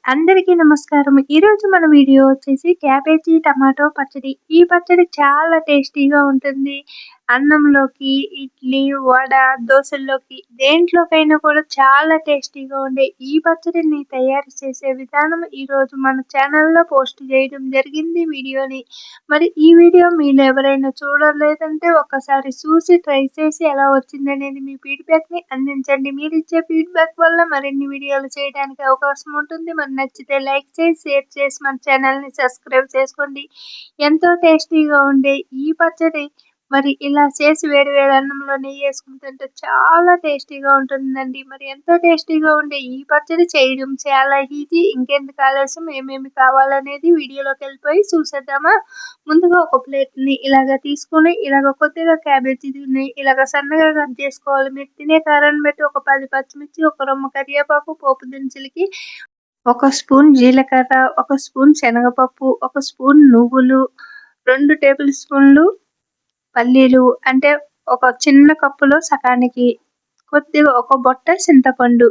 అందరికీ నమస్కారం. ఈరోజు మన వీడియో వచ్చేసి క్యాబేజీ టమాటో పచ్చడి. ఈ పచ్చడి చాలా టేస్టీగా ఉంటుంది. అన్నంలోకి, ఇడ్లీ, వడ, దోసల్లోకి దేంట్లోకైనా కూడా చాలా టేస్టీగా ఉండే ఈ పచ్చడిని తయారు చేసే విధానం ఈరోజు మన ఛానల్‌లో పోస్ట్ చేయడం జరిగింది వీడియోని. మరి ఈ వీడియో మీలో ఎవరైనా చూడలేదంటే ఒక్కసారి చూసి ట్రై చేసి ఎలా వచ్చిందనేది మీ ఫీడ్‌బ్యాక్‌ని అందించండి. మీరిచ్చే ఫీడ్‌బ్యాక్ వల్ల మరిన్ని వీడియోలు చేయడానికి అవకాశం ఉంటుంది. మరి నచ్చితే లైక్ చేసి, షేర్ చేసి మన ఛానల్‌ని సబ్స్క్రైబ్ చేసుకోండి. ఎంతో టేస్టీగా ఉండే ఈ పచ్చడి మరి ఇలా చేసి వేడి వేడి అన్నంలో నెయ్యేసుకొని తింటే చాలా టేస్టీగా ఉంటుందండి. మరి ఎంతో టేస్టీగా ఉండే ఈ పచ్చడి చేయడం చాలా ఈజీ. ఇంకెందుకు ఆలస్యం, ఏమేమి కావాలనేది వీడియోలోకెళ్ళిపోయి చూసేద్దామా? ముందుగా ఒక ప్లేట్‌ని ఇలాగ తీసుకొని ఇలాగ కొద్దిగా క్యాబేజీని ఇలాగ సన్నగా కట్ చేసుకోవాలి. మీరు తినే కారాన్ని బట్టి ఒక 10 పచ్చిమిర్చి, ఒక రొమ్మ కరివేపాకు, పోపు దినుసులకి ఒక స్పూన్ జీలకర్ర, ఒక స్పూన్ శనగపప్పు, ఒక స్పూన్ నువ్వులు, 2 టేబుల్ స్పూన్లు పల్లీలు, అంటే ఒక చిన్న కప్పులో సగానికి, కొద్దిగా ఒక బొట్ట చింతపండు,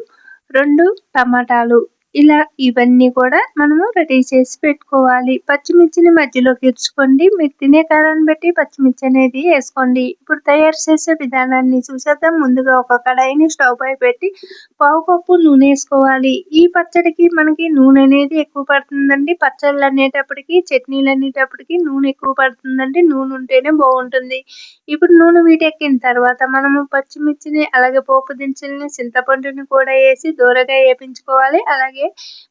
2 టమాటాలు, ఇలా ఇవన్నీ కూడా మనము రెడీ చేసి పెట్టుకోవాలి. పచ్చిమిర్చిని మధ్యలోకి ఇరుచుకోండి. మీరు తినే కారాన్ని బట్టి పచ్చిమిర్చి అనేది వేసుకోండి. ఇప్పుడు తయారు చేసే విధానాన్ని చూసేద్దాం. ముందుగా ఒక కడాయిని స్టవ్ పై పెట్టి పావు కప్పు నూనె వేసుకోవాలి. ఈ పచ్చడికి మనకి నూనె అనేది ఎక్కువ పడుతుందండి. పచ్చళ్ళు అనేటప్పటికి, చట్నీలు అనేటప్పటికి నూనె ఎక్కువ పడుతుందండి. నూనె ఉంటేనే బాగుంటుంది. ఇప్పుడు నూనె వీటెక్కిన తర్వాత మనము పచ్చిమిర్చిని, అలాగే పోపు దినుసుల్ని, చింతపండుని కూడా వేసి దూరగా వేపించుకోవాలి. అలాగే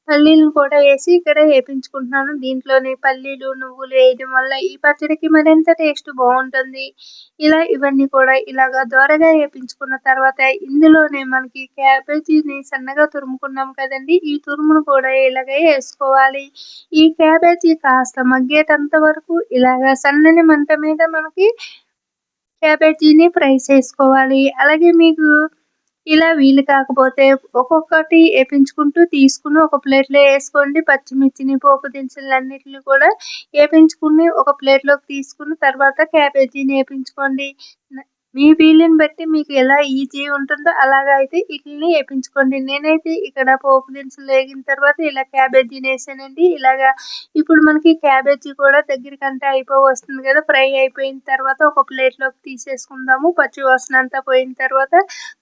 పల్లీలను కూడా వేసి ఇక్కడ వేపించుకుంటున్నాను. దీంట్లోని పల్లీలు, నువ్వులు వేయడం వల్ల ఈ పచ్చడికి మరింత టేస్ట్ బాగుంటుంది. ఇలా ఇవన్నీ కూడా ఇలాగా దోరగా వేపించుకున్న తర్వాత ఇందులోనే మనకి క్యాబేజీని సన్నగా తురుముకున్నాం కదండి, ఈ తురుమును కూడా ఇలాగే వేసుకోవాలి. ఈ క్యాబేజీ కాస్త మగ్గేటంత వరకు ఇలాగా సన్నని మంట మీద మనకి క్యాబేజీని ఫ్రై చేసుకోవాలి. అలాగే మీకు ఇలా వీలు కాకపోతే ఒక్కొక్కటి వేపించుకుంటూ తీసుకుని ఒక ప్లేట్‌లో వేసుకోండి. పచ్చిమిర్చిని, పోపు దినుసులన్నిటిని కూడా వేపించుకుని ఒక ప్లేట్‌లోకి తీసుకుని తర్వాత క్యాబేజీని వేపించుకోండి. మీ వీలుని బట్టి మీకు ఎలా ఈజీ ఉంటుందో అలాగా అయితే వీటిని వేపించుకోండి. నేనైతే ఇక్కడ పోపు దినుసులు వేగిన తర్వాత ఇలా క్యాబేజీని వేసానండి. ఇలాగా ఇప్పుడు మనకి క్యాబేజీ కూడా దగ్గరికంతా అయిపోవస్తుంది కదా! ఫ్రై అయిపోయిన తర్వాత ఒక ప్లేట్‌లోకి తీసేసుకుందాము. పచ్చి వాసన అంతా పోయిన తర్వాత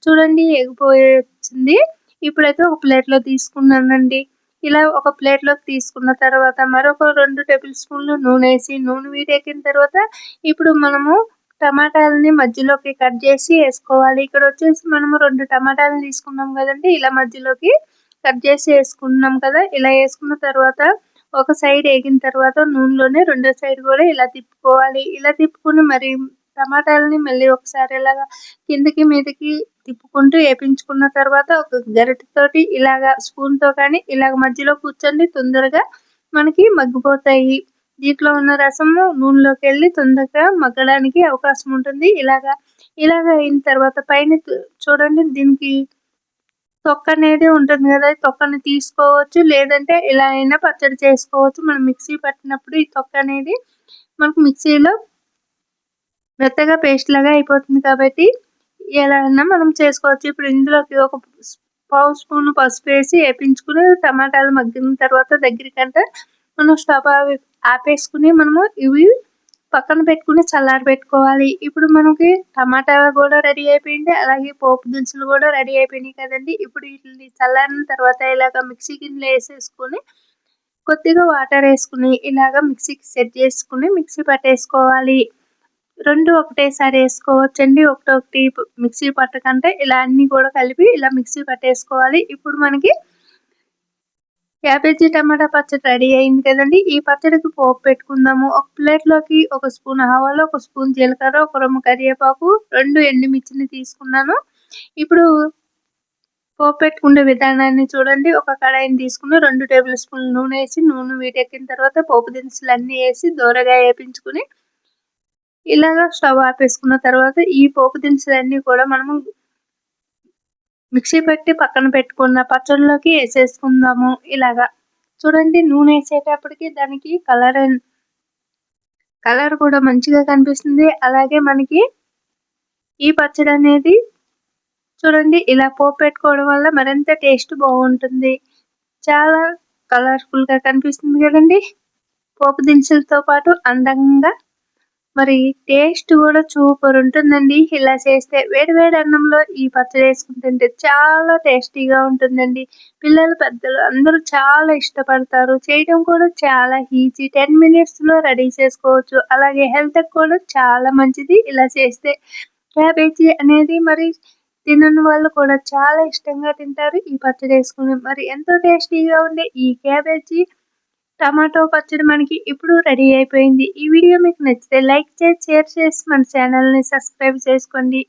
చూడండి ఎగిపోయొచ్చింది. ఇప్పుడైతే ఒక ప్లేట్‌లో తీసుకున్నానండి. ఇలా ఒక ప్లేట్‌లోకి తీసుకున్న తర్వాత మరొక 2 టేబుల్ స్పూన్లు నూనె నూనె వేడెక్కిన తర్వాత ఇప్పుడు మనము టమాటాలని మధ్యలోకి కట్ చేసి వేసుకోవాలి. ఇక్కడ వచ్చేసి మనము 2 టమాటాలను తీసుకున్నాం కదండి, ఇలా మధ్యలోకి కట్ చేసి వేసుకున్నాం కదా. ఇలా వేసుకున్న తర్వాత ఒక సైడ్ వేగిన తర్వాత నూనెలోనే రెండో సైడ్ కూడా ఇలా తిప్పుకోవాలి. ఇలా తిప్పుకుని మరి టమాటాలని మళ్ళీ ఒకసారి ఇలాగా కిందకి మీదకి తిప్పుకుంటూ వేపించుకున్న తర్వాత ఒక గరిటెతోటి ఇలాగా స్పూన్‌తో కానీ ఇలాగ మధ్యలో కూర్చోండి, తొందరగా మనకి మగ్గిపోతాయి. దీంట్లో ఉన్న రసము నూనెలోకెళ్ళి తొందరగా మగ్గడానికి అవకాశం ఉంటుంది. ఇలాగ అయిన తర్వాత పైన చూడండి, దీనికి తొక్క అనేది ఉంటుంది కదా, తొక్కని తీసుకోవచ్చు. లేదంటే ఇలా అయినా పచ్చడి చేసుకోవచ్చు. మనం మిక్సీ పట్టినప్పుడు ఈ తొక్క అనేది మనకు మిక్సీలో మెత్తగా పేస్ట్ లాగా అయిపోతుంది కాబట్టి ఎలా అయినా మనం చేసుకోవచ్చు. ఇప్పుడు ఇందులోకి ఒక పావు స్పూను పసుపు వేసి వేపించుకుని టమాటాలు మగ్గిన తర్వాత దగ్గరికంటే మనం స్టవ్ ఆపేసుకుని మనము ఇవి పక్కన పెట్టుకుని చల్లారబెట్టుకోవాలి. ఇప్పుడు మనకి టమాటా కూడా రెడీ అయిపోయింది. అలాగే పోపు దినుసులు కూడా రెడీ అయిపోయినాయి కదండి. ఇప్పుడు వీటిని చల్లారిన తర్వాత ఇలాగ మిక్సీ గిన్నెలో వేసేసుకొని కొద్దిగా వాటర్ వేసుకుని ఇలాగ మిక్సీకి సెట్ చేసుకుని మిక్సీ పట్టేసుకోవాలి. 2 ఒకటేసారి వేసుకోవచ్చండి. ఒకటొకటి మిక్సీ పట్టకంటే ఇలా అన్నీ కూడా కలిపి ఇలా మిక్సీ పట్టేసుకోవాలి. ఇప్పుడు మనకి క్యాబేజీ టమాటా పచ్చడి రెడీ అయింది కదండి. ఈ పచ్చడికి పోపు పెట్టుకుందాము. ఒక ప్లేట్‌లోకి ఒక స్పూన్ ఆవాలు, ఒక స్పూన్ జీలకర్ర, ఒక రొమ్మ కరివేపాకు, 2 ఎండుమిర్చిని తీసుకున్నాను. ఇప్పుడు పోపు పెట్టుకునే విధానాన్ని చూడండి. ఒక కడాయిని తీసుకుని 2 టేబుల్ స్పూన్లు నూనె వేసి నూనె వేడెక్కిన తర్వాత పోపు దినుసులన్నీ వేసి దోరగా వేపించుకుని ఇలాగా స్టవ్ ఆపేసుకున్న తర్వాత ఈ పోపు దినుసులన్నీ కూడా మనము మిక్సీ పెట్టి పక్కన పెట్టుకున్న పచ్చడిలోకి వేసేసుకుందాము. ఇలాగా చూడండి, నూనె వేసేటప్పటికి దానికి కలర్ కూడా మంచిగా కనిపిస్తుంది. అలాగే మనకి ఈ పచ్చడి అనేది చూడండి ఇలా పోపు పెట్టుకోవడం వల్ల మరింత టేస్ట్ బాగుంటుంది. చాలా కలర్‌ఫుల్‌గా కనిపిస్తుంది గదండీ! పోపు దినుసులతో పాటు అందంగా మరి టేస్ట్ గూడా సూపరుంటుందండి. ఇలా చేస్తే వేడి వేడి అన్నంలో ఈ పచ్చడేసుకొని తింటే చాలా టేస్టీగా ఉంటుందండి. పిల్లలు, పెద్దలు అందరూ చాలా ఇష్టపడతారు. చేయడం కూడా చాలా ఈజీ. 10 మినిట్స్‌లో రెడీ చేసుకోవచ్చు. అలాగే హెల్త్‌కి కూడా చాలా మంచిది ఇలా చేస్తే. క్యాబేజీ అనేది మరి తినని వాళ్ళు కూడా చాలా ఇష్టంగా తింటారు ఈ పచ్చడేసుకొని. మరి ఎంతో టేస్టీగా ఉండే ఈ క్యాబేజీ టమాటో పచ్చడి మనకి ఇప్పుడు రెడీ అయిపోయింది. ఈ వీడియో మీకు నచ్చితే లైక్ చేసి, షేర్ చేసి మన ఛానల్‌ని సబ్స్క్రైబ్ చేసుకోండి.